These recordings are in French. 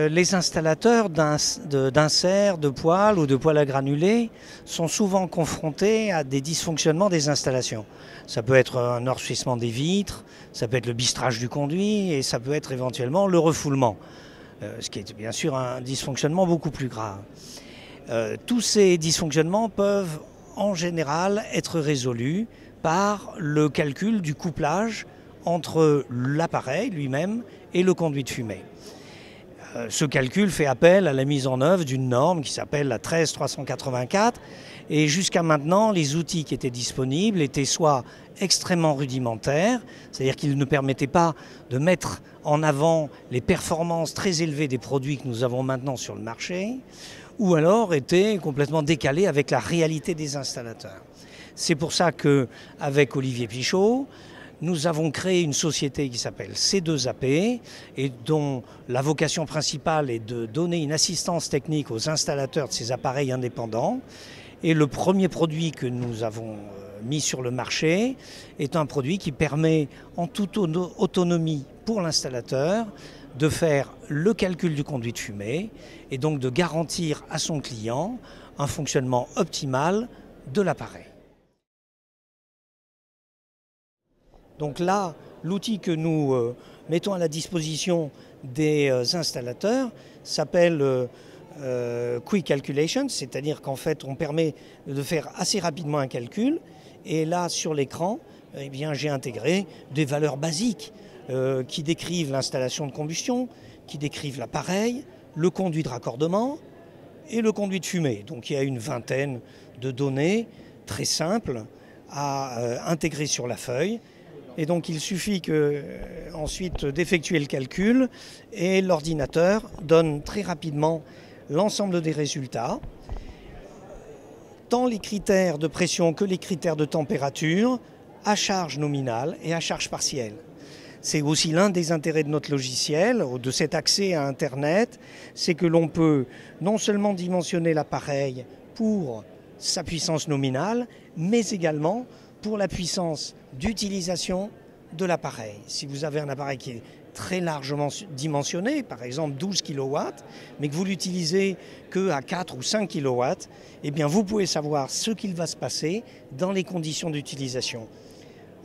Les installateurs d'inserts, de poêles ou de poêles à granulés sont souvent confrontés à des dysfonctionnements des installations. Ça peut être un noircissement des vitres, ça peut être le bistrage du conduit et ça peut être éventuellement le refoulement, ce qui est bien sûr un dysfonctionnement beaucoup plus grave. Tous ces dysfonctionnements peuvent en général être résolus par le calcul du couplage entre l'appareil lui-même et le conduit de fumée. Ce calcul fait appel à la mise en œuvre d'une norme qui s'appelle la 13384 et jusqu'à maintenant les outils qui étaient disponibles étaient soit extrêmement rudimentaires, c'est-à-dire qu'ils ne permettaient pas de mettre en avant les performances très élevées des produits que nous avons maintenant sur le marché, ou alors étaient complètement décalés avec la réalité des installateurs. C'est pour ça qu'avec Olivier Pichot, nous avons créé une société qui s'appelle C2AP et dont la vocation principale est de donner une assistance technique aux installateurs de ces appareils indépendants. Et le premier produit que nous avons mis sur le marché est un produit qui permet en toute autonomie pour l'installateur de faire le calcul du conduit de fumée et donc de garantir à son client un fonctionnement optimal de l'appareil. Donc là, l'outil que nous mettons à la disposition des installateurs s'appelle Quick Calculation, c'est-à-dire qu'en fait on permet de faire assez rapidement un calcul et là sur l'écran, eh bien, j'ai intégré des valeurs basiques qui décrivent l'installation de combustion, qui décrivent l'appareil, le conduit de raccordement et le conduit de fumée. Donc il y a une vingtaine de données très simples à intégrer sur la feuille. Et donc il suffit ensuite d'effectuer le calcul et l'ordinateur donne très rapidement l'ensemble des résultats, tant les critères de pression que les critères de température, à charge nominale et à charge partielle. C'est aussi l'un des intérêts de notre logiciel, de cet accès à Internet, c'est que l'on peut non seulement dimensionner l'appareil pour sa puissance nominale, mais également pour la puissance d'utilisation de l'appareil. Si vous avez un appareil qui est très largement dimensionné, par exemple 12 kW, mais que vous l'utilisez qu'à 4 ou 5 kW, eh bien vous pouvez savoir ce qu'il va se passer dans les conditions d'utilisation.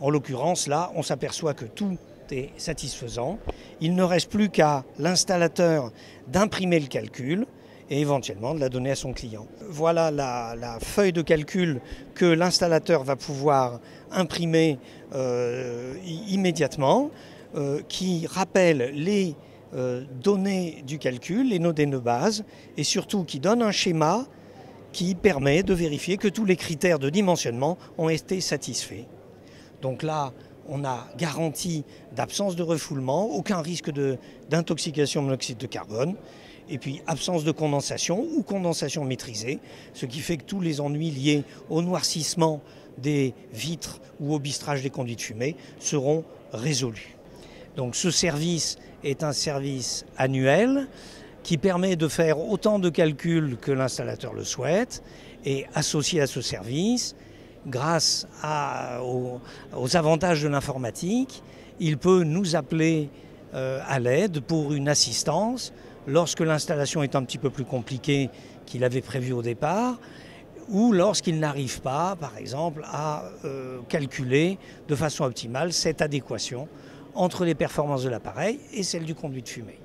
En l'occurrence, là, on s'aperçoit que tout est satisfaisant. Il ne reste plus qu'à l'installateur d'imprimer le calcul et éventuellement de la donner à son client. Voilà la feuille de calcul que l'installateur va pouvoir imprimer immédiatement, qui rappelle les données du calcul, les données de base, et surtout qui donne un schéma qui permet de vérifier que tous les critères de dimensionnement ont été satisfaits. Donc là, on a garantie d'absence de refoulement, aucun risque d'intoxication au monoxyde de carbone, et puis absence de condensation ou condensation maîtrisée, ce qui fait que tous les ennuis liés au noircissement des vitres ou au bistrage des conduits de fumée seront résolus. Donc ce service est un service annuel qui permet de faire autant de calculs que l'installateur le souhaite, et associé à ce service, grâce aux avantages de l'informatique, il peut nous appeler à l'aide pour une assistance lorsque l'installation est un petit peu plus compliquée qu'il avait prévu au départ, ou lorsqu'il n'arrive pas, par exemple, à calculer de façon optimale cette adéquation entre les performances de l'appareil et celles du conduit de fumée.